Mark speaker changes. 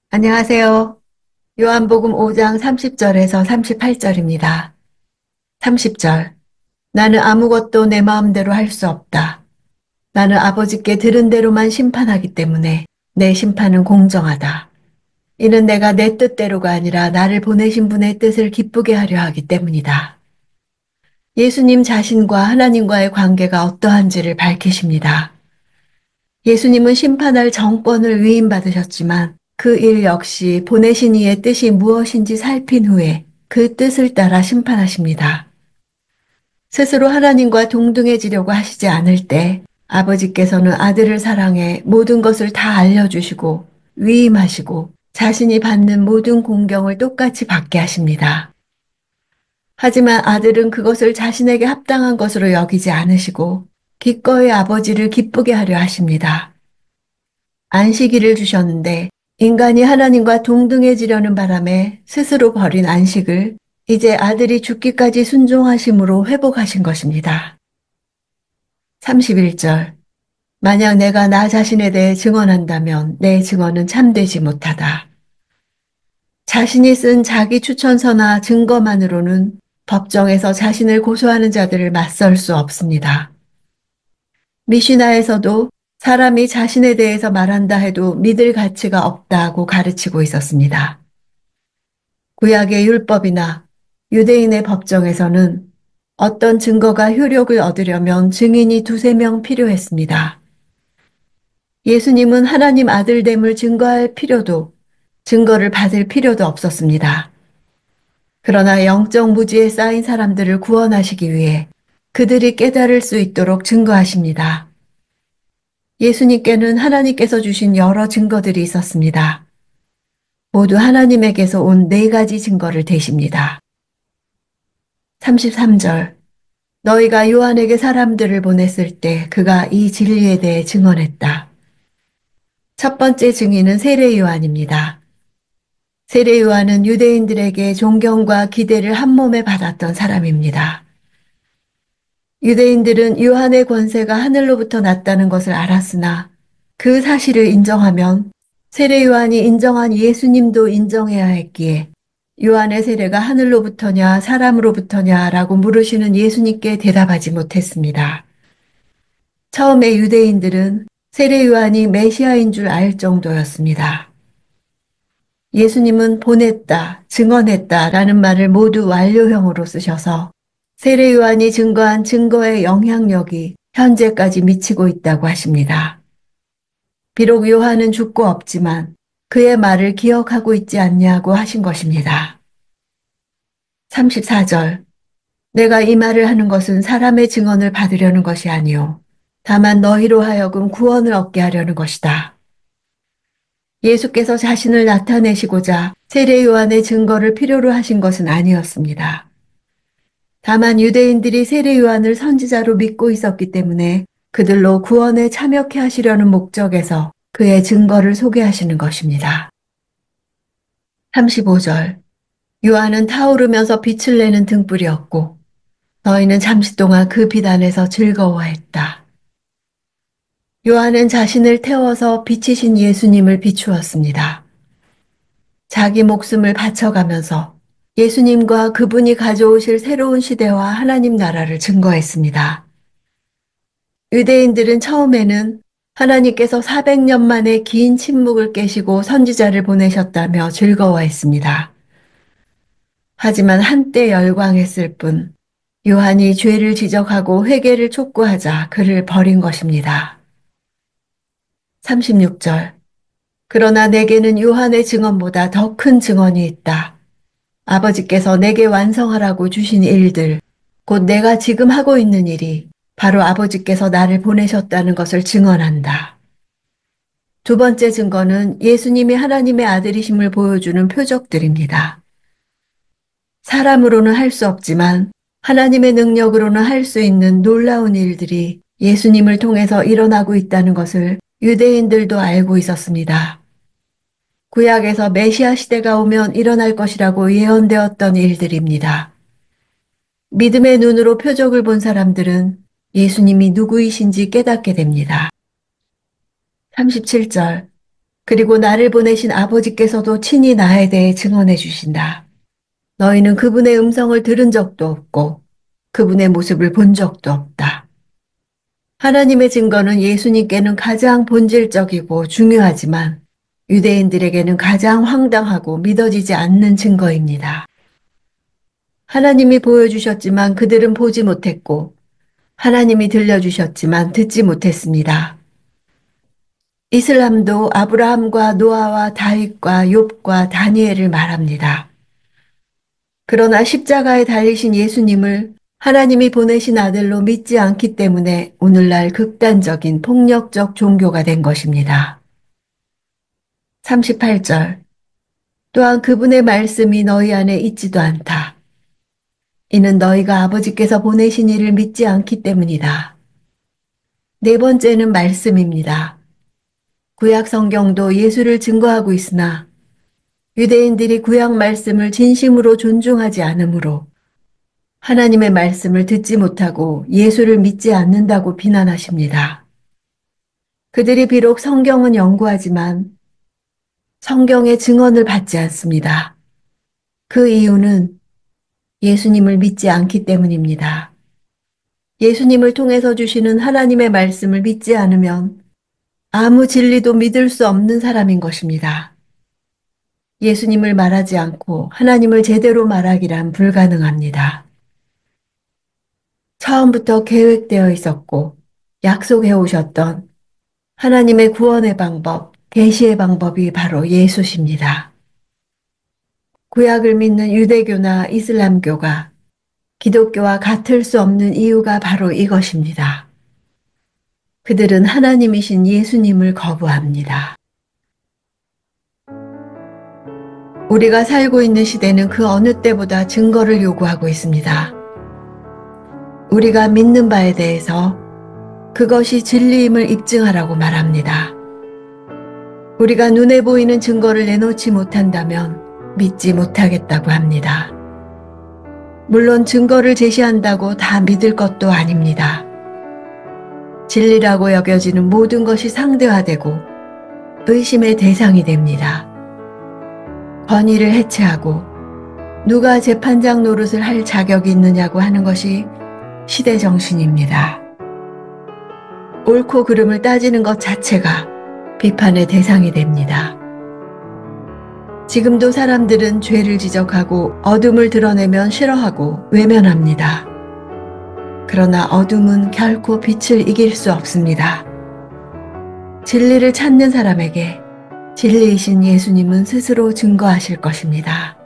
Speaker 1: 안녕하세요. 요한복음 5장 30절에서 38절입니다. 30절. 나는 아무것도 내 마음대로 할 수 없다. 나는 아버지께 들은 대로만 심판하기 때문에 내 심판은 공정하다. 이는 내가 내 뜻대로가 아니라 나를 보내신 분의 뜻을 기쁘게 하려 하기 때문이다. 예수님 자신과 하나님과의 관계가 어떠한지를 밝히십니다. 예수님은 심판할 정권을 위임받으셨지만 그 일 역시 보내신 이의 뜻이 무엇인지 살핀 후에 그 뜻을 따라 심판하십니다. 스스로 하나님과 동등해지려고 하시지 않을 때 아버지께서는 아들을 사랑해 모든 것을 다 알려주시고 위임하시고 자신이 받는 모든 공경을 똑같이 받게 하십니다. 하지만 아들은 그것을 자신에게 합당한 것으로 여기지 않으시고 기꺼이 아버지를 기쁘게 하려 하십니다. 안식일을 주셨는데 인간이 하나님과 동등해지려는 바람에 스스로 버린 안식을 이제 아들이 죽기까지 순종하심으로 회복하신 것입니다. 31절. 만약 내가 나 자신에 대해 증언한다면 내 증언은 참되지 못하다. 자신이 쓴 자기 추천서나 증거만으로는 법정에서 자신을 고소하는 자들을 맞설 수 없습니다. 미시나에서도 사람이 자신에 대해서 말한다 해도 믿을 가치가 없다고 가르치고 있었습니다. 구약의 율법이나 유대인의 법정에서는 어떤 증거가 효력을 얻으려면 증인이 두세 명 필요했습니다. 예수님은 하나님 아들됨을 증거할 필요도 증거를 받을 필요도 없었습니다. 그러나 영적 무지에 쌓인 사람들을 구원하시기 위해 그들이 깨달을 수 있도록 증거하십니다. 예수님께는 하나님께서 주신 여러 증거들이 있었습니다. 모두 하나님에게서 온 네 가지 증거를 대십니다. 33절. 너희가 요한에게 사람들을 보냈을 때 그가 이 진리에 대해 증언했다. 첫 번째 증인은 세례 요한입니다. 세례 요한은 유대인들에게 존경과 기대를 한 몸에 받았던 사람입니다. 유대인들은 요한의 권세가 하늘로부터 났다는 것을 알았으나 그 사실을 인정하면 세례 요한이 인정한 예수님도 인정해야 했기에 요한의 세례가 하늘로부터냐 사람으로부터냐라고 물으시는 예수님께 대답하지 못했습니다. 처음에 유대인들은 세례 요한이 메시아인 줄 알 정도였습니다. 예수님은 보냈다, 증언했다라는 말을 모두 완료형으로 쓰셔서 세례 요한이 증거한 증거의 영향력이 현재까지 미치고 있다고 하십니다. 비록 요한은 죽고 없지만 그의 말을 기억하고 있지 않냐고 하신 것입니다. 34절. 내가 이 말을 하는 것은 사람의 증언을 받으려는 것이 아니요 다만 너희로 하여금 구원을 얻게 하려는 것이다. 예수께서 자신을 나타내시고자 세례 요한의 증거를 필요로 하신 것은 아니었습니다. 다만 유대인들이 세례 요한을 선지자로 믿고 있었기 때문에 그들로 구원에 참여케 하시려는 목적에서 그의 증거를 소개하시는 것입니다. 35절. 요한은 타오르면서 빛을 내는 등불이었고 너희는 잠시 동안 그 빛 안에서 즐거워했다. 요한은 자신을 태워서 빛이신 예수님을 비추었습니다. 자기 목숨을 바쳐가면서 예수님과 그분이 가져오실 새로운 시대와 하나님 나라를 증거했습니다. 유대인들은 처음에는 하나님께서 400년 만에 긴 침묵을 깨시고 선지자를 보내셨다며 즐거워했습니다. 하지만 한때 열광했을 뿐 요한이 죄를 지적하고 회개를 촉구하자 그를 버린 것입니다. 36절. 그러나 내게는 요한의 증언보다 더 큰 증언이 있다. 아버지께서 내게 완성하라고 주신 일들, 곧 내가 지금 하고 있는 일이 바로 아버지께서 나를 보내셨다는 것을 증언한다. 두 번째 증거는 예수님이 하나님의 아들이심을 보여주는 표적들입니다. 사람으로는 할 수 없지만 하나님의 능력으로는 할 수 있는 놀라운 일들이 예수님을 통해서 일어나고 있다는 것을 유대인들도 알고 있었습니다. 구약에서 메시아 시대가 오면 일어날 것이라고 예언되었던 일들입니다. 믿음의 눈으로 표적을 본 사람들은 예수님이 누구이신지 깨닫게 됩니다. 37절. 그리고 나를 보내신 아버지께서도 친히 나에 대해 증언해 주신다. 너희는 그분의 음성을 들은 적도 없고 그분의 모습을 본 적도 없다. 하나님의 증거는 예수님께는 가장 본질적이고 중요하지만 유대인들에게는 가장 황당하고 믿어지지 않는 증거입니다. 하나님이 보여주셨지만 그들은 보지 못했고 하나님이 들려주셨지만 듣지 못했습니다. 이슬람도 아브라함과 노아와 다윗과 욥과 다니엘을 말합니다. 그러나 십자가에 달리신 예수님을 하나님이 보내신 아들로 믿지 않기 때문에 오늘날 극단적인 폭력적 종교가 된 것입니다. 38절. 또한 그분의 말씀이 너희 안에 있지도 않다. 이는 너희가 아버지께서 보내신 이를 믿지 않기 때문이다. 네 번째는 말씀입니다. 구약 성경도 예수를 증거하고 있으나 유대인들이 구약 말씀을 진심으로 존중하지 않으므로 하나님의 말씀을 듣지 못하고 예수를 믿지 않는다고 비난하십니다. 그들이 비록 성경은 연구하지만 성경의 증언을 받지 않습니다. 그 이유는 예수님을 믿지 않기 때문입니다. 예수님을 통해서 주시는 하나님의 말씀을 믿지 않으면 아무 진리도 믿을 수 없는 사람인 것입니다. 예수님을 말하지 않고 하나님을 제대로 말하기란 불가능합니다. 처음부터 계획되어 있었고 약속해 오셨던 하나님의 구원의 방법, 계시의 방법이 바로 예수십니다. 구약을 믿는 유대교나 이슬람교가 기독교와 같을 수 없는 이유가 바로 이것입니다. 그들은 하나님이신 예수님을 거부합니다. 우리가 살고 있는 시대는 그 어느 때보다 증거를 요구하고 있습니다. 우리가 믿는 바에 대해서 그것이 진리임을 입증하라고 말합니다. 우리가 눈에 보이는 증거를 내놓지 못한다면 믿지 못하겠다고 합니다. 물론 증거를 제시한다고 다 믿을 것도 아닙니다. 진리라고 여겨지는 모든 것이 상대화되고 의심의 대상이 됩니다. 권위를 해체하고 누가 재판장 노릇을 할 자격이 있느냐고 하는 것이 시대 정신입니다. 옳고 그름을 따지는 것 자체가 비판의 대상이 됩니다. 지금도 사람들은 죄를 지적하고 어둠을 드러내면 싫어하고 외면합니다. 그러나 어둠은 결코 빛을 이길 수 없습니다. 진리를 찾는 사람에게 진리이신 예수님은 스스로 증거하실 것입니다.